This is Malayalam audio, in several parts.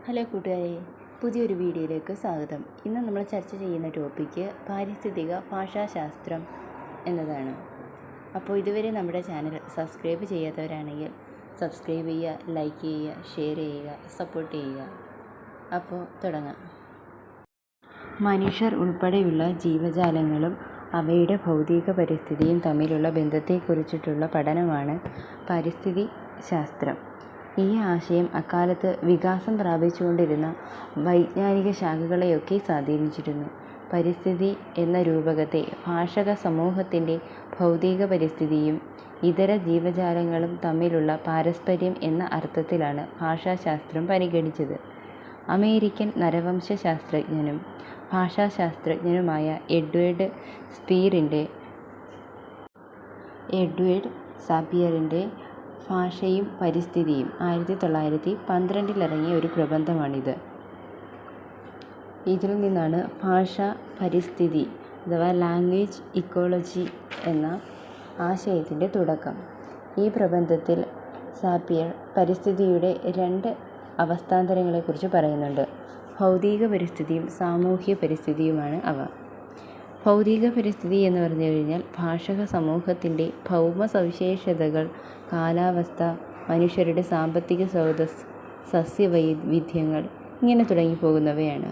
ഹലോ കൂട്ടുകാരെ, പുതിയൊരു വീഡിയോയിലേക്ക് സ്വാഗതം. ഇന്ന് നമ്മൾ ചർച്ച ചെയ്യുന്ന ടോപ്പിക്ക് പാരിസ്ഥിതിക ഭാഷാശാസ്ത്രം എന്നതാണ്. അപ്പോൾ ഇതുവരെ നമ്മുടെ ചാനൽ സബ്സ്ക്രൈബ് ചെയ്യാത്തവരാണെങ്കിൽ സബ്സ്ക്രൈബ് ചെയ്യുക, ലൈക്ക് ചെയ്യുക, ഷെയർ ചെയ്യുക, സപ്പോർട്ട് ചെയ്യുക. അപ്പോൾ തുടങ്ങാം. മനുഷ്യർ ഉൾപ്പെടെയുള്ള ജീവജാലങ്ങളും അവയുടെ ഭൗതിക പരിസ്ഥിതിയും തമ്മിലുള്ള ബന്ധത്തെക്കുറിച്ചിട്ടുള്ള പഠനമാണ് പാരിസ്ഥിതിക ശാസ്ത്രം. ഈ ആശയം അക്കാലത്ത് വികാസം പ്രാപിച്ചുകൊണ്ടിരുന്ന വൈജ്ഞാനിക ശാഖകളെയൊക്കെ സ്വാധീനിച്ചിരുന്നു. പരിസ്ഥിതി എന്ന രൂപകത്തെ ഭാഷക സമൂഹത്തിൻ്റെ ഭൗതിക പരിസ്ഥിതിയും ഇതര ജീവജാലങ്ങളും തമ്മിലുള്ള പാരസ്പര്യം എന്ന അർത്ഥത്തിലാണ് ഭാഷാശാസ്ത്രം പരിഗണിച്ചത്. അമേരിക്കൻ നരവംശശാസ്ത്രജ്ഞനും ഭാഷാശാസ്ത്രജ്ഞനുമായ എഡ്വേർഡ് സാപ്പിയറിൻ്റെ ഭാഷയും പരിസ്ഥിതിയും 1912 ഇറങ്ങിയ ഒരു പ്രബന്ധമാണിത്. ഇതിൽ നിന്നാണ് ഭാഷാ പരിസ്ഥിതി അഥവാ ലാംഗ്വേജ് ഇക്കോളജി എന്ന ആശയത്തിൻ്റെ തുടക്കം. ഈ പ്രബന്ധത്തിൽ സാപ്പിയർ പരിസ്ഥിതിയുടെ രണ്ട് അവസ്ഥാന്തരങ്ങളെക്കുറിച്ച് പറയുന്നുണ്ട്. ഭൗതിക പരിസ്ഥിതിയും സാമൂഹ്യ പരിസ്ഥിതിയുമാണ് അവ. ഭൗതിക പരിസ്ഥിതി എന്ന് പറഞ്ഞു കഴിഞ്ഞാൽ ഭാഷക സമൂഹത്തിൻ്റെ ഭൗമ സവിശേഷതകൾ, കാലാവസ്ഥ, മനുഷ്യരുടെ സാമ്പത്തിക സ്രോതസ്, സസ്യവൈവിധ്യങ്ങൾ ഇങ്ങനെ തുടങ്ങിപ്പോകുന്നവയാണ്.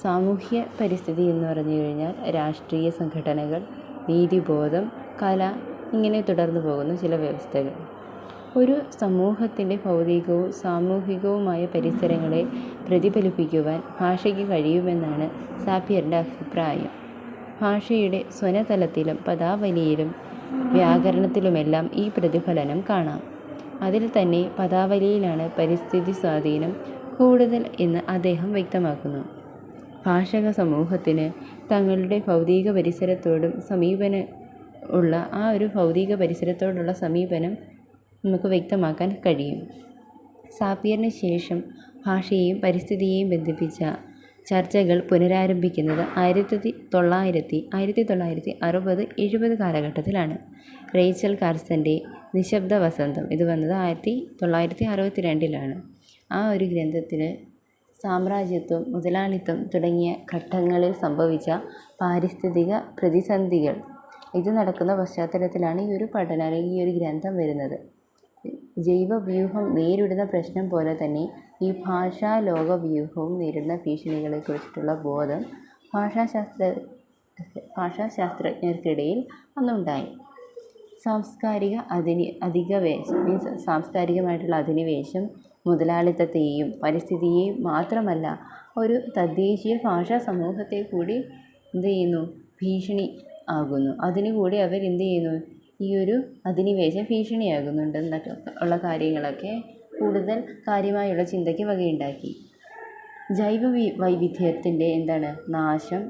സാമൂഹ്യ പരിസ്ഥിതി എന്ന് പറഞ്ഞു കഴിഞ്ഞാൽ രാഷ്ട്രീയ സംഘടനകൾ, നീതിബോധം, കല ഇങ്ങനെ തുടർന്നു പോകുന്ന ചില വ്യവസ്ഥകൾ. ഒരു സമൂഹത്തിൻ്റെ ഭൗതികവും സാമൂഹികവുമായ പരിസരങ്ങളെ പ്രതിഫലിപ്പിക്കുവാൻ ഭാഷയ്ക്ക് കഴിയുമെന്നാണ് സാപ്പിയറിൻ്റെ അഭിപ്രായം. ഭാഷയുടെ സ്വനതലത്തിലും പദാവലിയിലും വ്യാകരണത്തിലുമെല്ലാം ഈ പ്രതിഫലനം കാണാം. അതിൽ തന്നെ പദാവലിയിലാണ് പരിസ്ഥിതി സ്വാധീനം കൂടുതൽ എന്ന് അദ്ദേഹം വ്യക്തമാക്കുന്നു. ഭാഷക സമൂഹത്തിന് തങ്ങളുടെ ഭൗതിക പരിസരത്തോടും ഭൗതിക പരിസരത്തോടുള്ള സമീപനം നമുക്ക് വ്യക്തമാക്കാൻ കഴിയും. സാപ്പിയറിന് ശേഷം ഭാഷയെയും പരിസ്ഥിതിയെയും ബന്ധിപ്പിച്ച ചർച്ചകൾ പുനരാരംഭിക്കുന്നത് 1960-70 കാലഘട്ടത്തിലാണ്. റേച്ചൽ കാർസൻ്റെ നിശബ്ദ വസന്തം, ഇത് വന്നത് 1962 ആ ഒരു ഗ്രന്ഥത്തിൽ സാമ്രാജ്യത്വം, മുതലാളിത്തം തുടങ്ങിയ ഘട്ടങ്ങളിൽ സംഭവിച്ച പാരിസ്ഥിതിക പ്രതിസന്ധികൾ ഇത് നടക്കുന്ന പശ്ചാത്തലത്തിലാണ് ഈ ഒരു പഠനം അല്ലെങ്കിൽ ഈ ഒരു ഗ്രന്ഥം വരുന്നത്. ജൈവവ്യൂഹം നേരിടുന്ന പ്രശ്നം പോലെ തന്നെ ഈ ഭാഷാ ലോകവ്യൂഹവും നേരിടുന്ന ഭീഷണികളെക്കുറിച്ചിട്ടുള്ള ബോധം ഭാഷാശാസ്ത്രജ്ഞർക്കിടയിൽ അന്നുണ്ടായി. സാംസ്കാരികമായിട്ടുള്ള അധിനിവേശം മുതലാളിത്തത്തെയും പരിസ്ഥിതിയെയും മാത്രമല്ല ഒരു തദ്ദേശീയ ഭാഷാ സമൂഹത്തെ കൂടി ഭീഷണി ആകുന്നു. അതിനുകൂടി അവർ ഈ ഒരു അധിനിവേശം ഭീഷണിയാകുന്നുണ്ടെന്നൊക്കെ ഉള്ള കാര്യങ്ങളൊക്കെ കൂടുതൽ കാര്യമായുള്ള ചിന്തയ്ക്ക് വകയുണ്ടാക്കി. വൈവിധ്യത്തിൻ്റെ നാശം,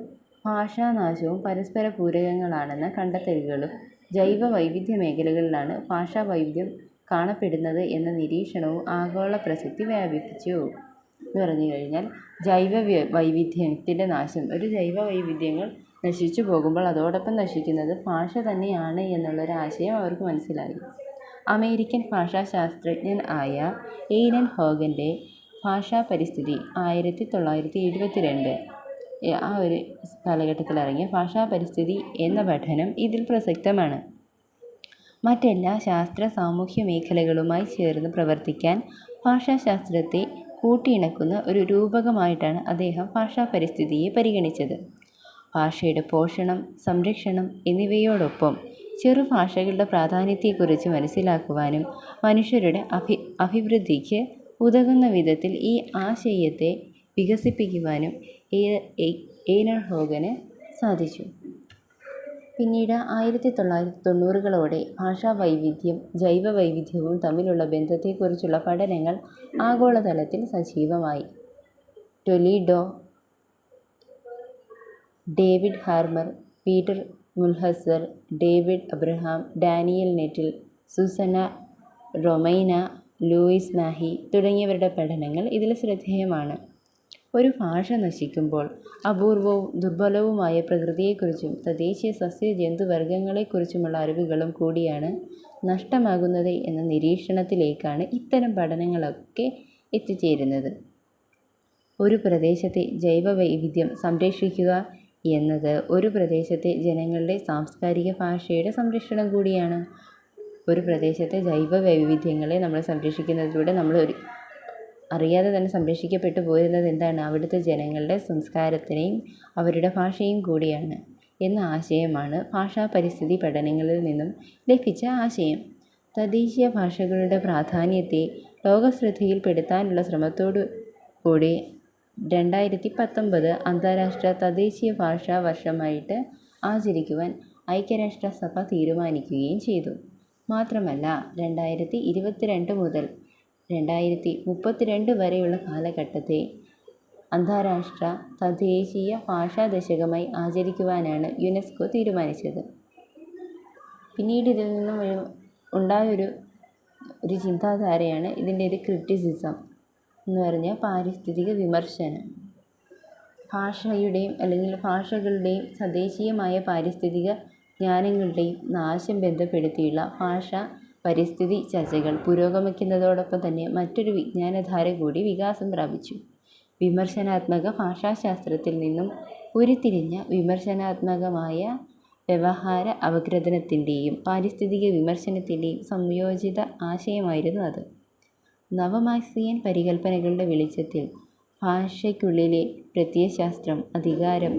ഭാഷാനാശവും പരസ്പര പൂരകങ്ങളാണെന്ന കണ്ടെത്തലുകളും ജൈവ വൈവിധ്യ മേഖലകളിലാണ് ഭാഷാ വൈവിധ്യം കാണപ്പെടുന്നത് എന്ന നിരീക്ഷണവും ആഗോള പ്രസക്തി വ്യാപിപ്പിച്ചു. എന്ന് പറഞ്ഞു കഴിഞ്ഞാൽ വൈവിധ്യത്തിൻ്റെ നാശം, ഒരു ജൈവ വൈവിധ്യങ്ങൾ നശിച്ചു പോകുമ്പോൾ അതോടൊപ്പം നശിക്കുന്നത് ഭാഷ തന്നെയാണ് എന്നുള്ളൊരാശയം അവർക്ക് മനസ്സിലായി. അമേരിക്കൻ ഭാഷാശാസ്ത്രജ്ഞൻ ആയ എയ്ലൻ ഹോഗൻ്റെ ഭാഷാ പരിസ്ഥിതി 1972 ആ ഒരു കാലഘട്ടത്തിലിറങ്ങിയ ഭാഷാ പരിസ്ഥിതി എന്ന പഠനം ഇതിൽ പ്രസക്തമാണ്. മറ്റെല്ലാ ശാസ്ത്ര സാമൂഹ്യ മേഖലകളുമായി ചേർന്ന് പ്രവർത്തിക്കാൻ ഭാഷാശാസ്ത്രത്തെ കൂട്ടിയിണക്കുന്ന ഒരു രൂപകമായിട്ടാണ് അദ്ദേഹം ഭാഷാ പരിസ്ഥിതിയെ പരിഗണിച്ചത്. ഭാഷയുടെ പോഷണം, സംരക്ഷണം എന്നിവയോടൊപ്പം ചെറുഭാഷകളുടെ പ്രാധാന്യത്തെക്കുറിച്ച് മനസ്സിലാക്കുവാനും മനുഷ്യരുടെ അഭിവൃദ്ധിക്ക് ഉതകുന്ന വിധത്തിൽ ഈ ആശയത്തെ വികസിപ്പിക്കുവാനും എയ്ലൻ ഹോഗന് സാധിച്ചു. പിന്നീട് 1990കളോടെ ഭാഷാ വൈവിധ്യം ജൈവ വൈവിധ്യവും തമ്മിലുള്ള ബന്ധത്തെക്കുറിച്ചുള്ള പഠനങ്ങൾ ആഗോളതലത്തിൽ സജീവമായി. Toledo, David Harmer, Peter Mulhauser, David Abraham, Daniel Nettle, Susanna റൊമൈന, Luis Mahe തുടങ്ങിയവരുടെ പഠനങ്ങൾ ഇതിൽ ശ്രദ്ധേയമാണ്. ഒരു ഭാഷ നശിക്കുമ്പോൾ അപൂർവവും ദുർബലവുമായ പ്രകൃതിയെക്കുറിച്ചും തദ്ദേശീയ സസ്യ ജന്തുവർഗങ്ങളെക്കുറിച്ചുമുള്ള അറിവുകളും കൂടിയാണ് നഷ്ടമാകുന്നത് എന്ന നിരീക്ഷണത്തിലേക്കാണ് ഇത്തരം പഠനങ്ങളൊക്കെ എത്തിച്ചേരുന്നത്. ഒരു പ്രദേശത്തെ ജൈവവൈവിധ്യം സംരക്ഷിക്കുക എന്നത് ഒരു പ്രദേശത്തെ ജനങ്ങളുടെ സാംസ്കാരിക ഭാഷയുടെ സംരക്ഷണം കൂടിയാണ്. ഒരു പ്രദേശത്തെ ജൈവ വൈവിധ്യങ്ങളെ നമ്മൾ സംരക്ഷിക്കുന്നതിലൂടെ നമ്മൾ അറിയാതെ തന്നെ സംരക്ഷിക്കപ്പെട്ടു പോരുന്നത് എന്താണ്? അവിടുത്തെ ജനങ്ങളുടെ സംസ്കാരത്തിനെയും അവരുടെ ഭാഷയും കൂടിയാണ് എന്ന ആശയമാണ് ഭാഷാ പരിസ്ഥിതി പഠനങ്ങളിൽ നിന്നും ലഭിച്ച ആശയം. തദ്ദേശീയ ഭാഷകളുടെ പ്രാധാന്യത്തെ ലോകശ്രദ്ധയിൽപ്പെടുത്താനുള്ള ശ്രമത്തോടു കൂടി 2019 അന്താരാഷ്ട്ര തദ്ദേശീയ ഭാഷാ വർഷമായിട്ട് ആചരിക്കുവാൻ ഐക്യരാഷ്ട്രസഭ തീരുമാനിക്കുകയും ചെയ്തു. മാത്രമല്ല 2022 മുതൽ 2032 വരെയുള്ള കാലഘട്ടത്തെ അന്താരാഷ്ട്ര തദ്ദേശീയ ഭാഷാ ദശകമായി ആചരിക്കുവാനാണ് യുനെസ്കോ തീരുമാനിച്ചത്. പിന്നീട് ഇതിൽ നിന്നും ഉണ്ടായൊരു ചിന്താധാരയാണ് ഇതിൻ്റെ ഒരു ക്രിറ്റിസിസം എന്ന് പറഞ്ഞാൽ പാരിസ്ഥിതിക വിമർശനം. ഭാഷയുടെയും അല്ലെങ്കിൽ ഭാഷകളുടെയും തദ്ദേശീയമായ പാരിസ്ഥിതിക ജ്ഞാനങ്ങളുടെയും നാശം ബന്ധപ്പെടുത്തിയുള്ള ഭാഷാ പരിസ്ഥിതി ചർച്ചകൾ പുരോഗമിക്കുന്നതോടൊപ്പം തന്നെ മറ്റൊരു വിജ്ഞാനധാര കൂടി വികാസം പ്രാപിച്ചു. വിമർശനാത്മക ഭാഷാശാസ്ത്രത്തിൽ നിന്നും ഉരുത്തിരിഞ്ഞ വിമർശനാത്മകമായ വ്യവഹാര അപഗ്രഥനത്തിൻ്റെയും പാരിസ്ഥിതിക വിമർശനത്തിൻ്റെയും സംയോജിത ആശയമായിരുന്നു അത്. നവമാർക്സിയൻ പരികല്പനകളുടെ വെളിച്ചത്തിൽ ഭാഷയ്ക്കുള്ളിലെ പ്രത്യയശാസ്ത്രം, അധികാരം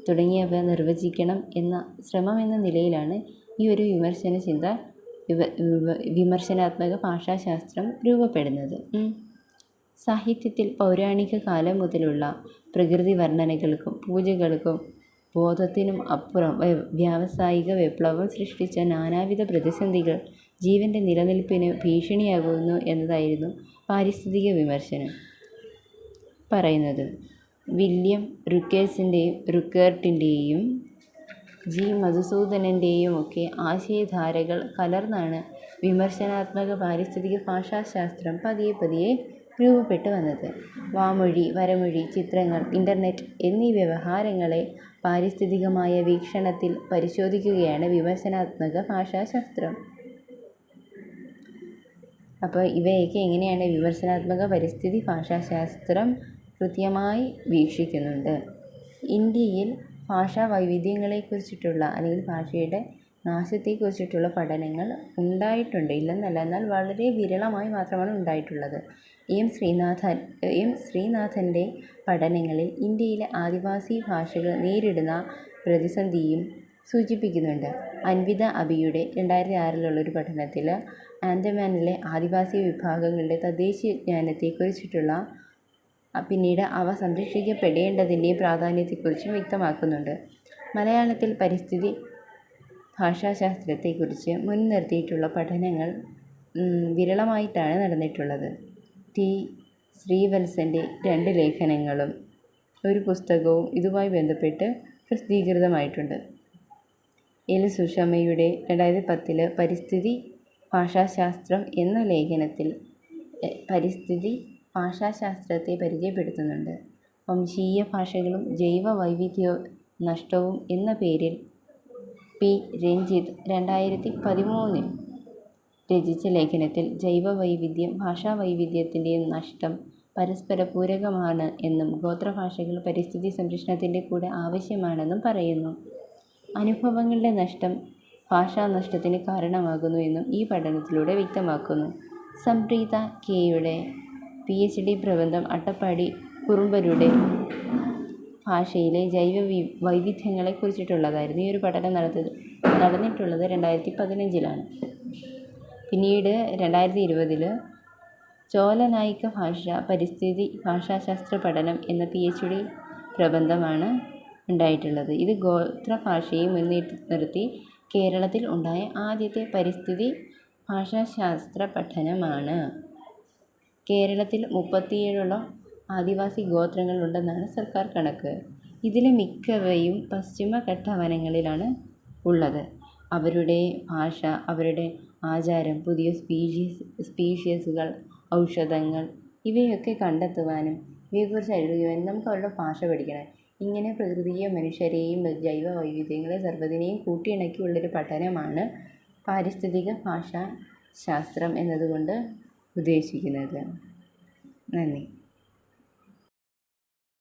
തുടങ്ങിയവ നിർവചിക്കണം എന്ന ശ്രമമെന്ന നിലയിലാണ് ഈ ഒരു വിമർശനാത്മക ഭാഷാശാസ്ത്രം രൂപപ്പെടുന്നത്. സാഹിത്യത്തിൽ പൗരാണിക കാലം മുതലുള്ള പ്രകൃതി വർണ്ണനകൾക്കും പൂജകൾക്കും ബോധത്തിനും അപ്പുറം വ്യാവസായിക വിപ്ലവം സൃഷ്ടിച്ച നാനാവിധ പ്രതിസന്ധികൾ ജീവൻ്റെ നിലനിൽപ്പിന് ഭീഷണിയാകുന്നു എന്നതായിരുന്നു പാരിസ്ഥിതിക വിമർശനം പറയുന്നത്. വില്യം റുക്കേർട്ടിൻ്റെയും ജി മധുസൂദനൻ്റെയും ഒക്കെ ആശയധാരകൾ കലർന്നാണ് വിമർശനാത്മക പാരിസ്ഥിതിക ഭാഷാശാസ്ത്രം പതിയെ രൂപപ്പെട്ടു വന്നത്. വാമൊഴി, വരമൊഴി, ചിത്രങ്ങൾ, ഇൻ്റർനെറ്റ് എന്നീ വ്യവഹാരങ്ങളെ പാരിസ്ഥിതികമായ വീക്ഷണത്തിൽ പരിശോധിക്കുകയാണ് വിമർശനാത്മക ഭാഷാശാസ്ത്രം. അപ്പോൾ ഇവയൊക്കെ എങ്ങനെയാണ് വിമർശനാത്മക പരിസ്ഥിതി ഭാഷാശാസ്ത്രം കൃത്യമായി വീക്ഷിക്കുന്നുണ്ട്. ഇന്ത്യയിൽ ഭാഷാ വൈവിധ്യങ്ങളെക്കുറിച്ചിട്ടുള്ള അല്ലെങ്കിൽ ഭാഷയുടെ നാശത്തെക്കുറിച്ചിട്ടുള്ള പഠനങ്ങൾ ഉണ്ടായിട്ടുണ്ട്, ഇല്ലെന്നല്ല, എന്നാൽ വളരെ വിരളമായി മാത്രമാണ് ഉണ്ടായിട്ടുള്ളത്. എം ശ്രീനാഥൻ്റെ പഠനങ്ങളിൽ ഇന്ത്യയിലെ ആദിവാസി ഭാഷകൾ നേരിടുന്ന പ്രതിസന്ധിയും സൂചിപ്പിക്കുന്നുണ്ട്. അൻവിത അബിയുടെ 2006 പഠനത്തിൽ ആൻഡമാനിലെ ആദിവാസി വിഭാഗങ്ങളുടെ തദ്ദേശീയ ജ്ഞാനത്തെക്കുറിച്ചിട്ടുള്ള പിന്നീട് അവ സംരക്ഷിക്കപ്പെടേണ്ടതിൻ്റെയും പ്രാധാന്യത്തെക്കുറിച്ചും വ്യക്തമാക്കുന്നുണ്ട്. മലയാളത്തിൽ പരിസ്ഥിതി ഭാഷാശാസ്ത്രത്തെക്കുറിച്ച് മുൻനിർത്തിയിട്ടുള്ള പഠനങ്ങൾ വിരളമായിട്ടാണ് നടന്നിട്ടുള്ളത്. ടി ശ്രീവത്സൻ്റെ 2 ലേഖനങ്ങളും ഒരു പുസ്തകവും ഇതുമായി ബന്ധപ്പെട്ട് പ്രസിദ്ധീകൃതമായിട്ടുണ്ട്. എൽ സുഷമയുടെ 2010 പരിസ്ഥിതി ഭാഷാശാസ്ത്രം എന്ന ലേഖനത്തിൽ പരിസ്ഥിതി ഭാഷാശാസ്ത്രത്തെ പരിചയപ്പെടുത്തുന്നുണ്ട്. വംശീയ ഭാഷകളും ജൈവ വൈവിധ്യ നഷ്ടവും എന്ന പേരിൽ പി രഞ്ജിത്ത് 2013 രചിച്ച ലേഖനത്തിൽ ജൈവ വൈവിധ്യം ഭാഷാ വൈവിധ്യത്തിൻ്റെ നഷ്ടം പരസ്പര പൂരകമാണ് എന്നും ഗോത്രഭാഷകൾ പരിസ്ഥിതി സംരക്ഷണത്തിൻ്റെ കൂടെ ആവശ്യമാണെന്നും പറയുന്നു. അനുഭവങ്ങളുടെ നഷ്ടം ഭാഷാനഷ്ടത്തിന് കാരണമാകുന്നു എന്നും ഈ പഠനത്തിലൂടെ വ്യക്തമാക്കുന്നു. സംപ്രീത കെയുടെ PhD പ്രബന്ധം അട്ടപ്പാടി കുറുമ്പരുടെ ഭാഷയിലെ ജൈവ വൈവിധ്യങ്ങളെക്കുറിച്ചിട്ടുള്ളതായിരുന്നു. ഈ ഒരു പഠനം നടന്നിട്ടുള്ളത് 2015 പിന്നീട് 2020 ചോലനായിക ഭാഷ പരിസ്ഥിതി ഭാഷാശാസ്ത്ര പഠനം എന്ന PhD പ്രബന്ധമാണ് ഉണ്ടായിട്ടുള്ളത്. ഇത് ഗോത്രഭാഷയെ മുൻനിർത്തി കേരളത്തിൽ ഉണ്ടായ ആദ്യത്തെ പരിസ്ഥിതി ഭാഷാശാസ്ത്ര പഠനമാണ്. കേരളത്തിൽ 37 ആദിവാസി ഗോത്രങ്ങളുണ്ടെന്നാണ് സർക്കാർ കണക്ക്. ഇതിലെ മിക്കവയും പശ്ചിമഘട്ട വനങ്ങളിലാണ് ഉള്ളത്. അവരുടെ ഭാഷ, അവരുടെ ആചാരം, പുതിയ സ്പീഷീസുകൾ, ഔഷധങ്ങൾ ഇവയൊക്കെ കണ്ടെത്തുവാനും ഇവയെക്കുറിച്ച് അറിയുവാനും നമുക്ക് അവരുടെ ഭാഷ പഠിക്കണം. ഇങ്ങനെ പ്രകൃതിയെയും മനുഷ്യരെയും ജൈവ വൈവിധ്യങ്ങളെ സർവ്വതിനെയും കൂട്ടിയിണക്കിയുള്ളൊരു പഠനമാണ് പാരിസ്ഥിതിക ഭാഷാശാസ്ത്രം എന്നതുകൊണ്ട് ഉദ്ദേശിക്കുന്നത്. നന്ദി.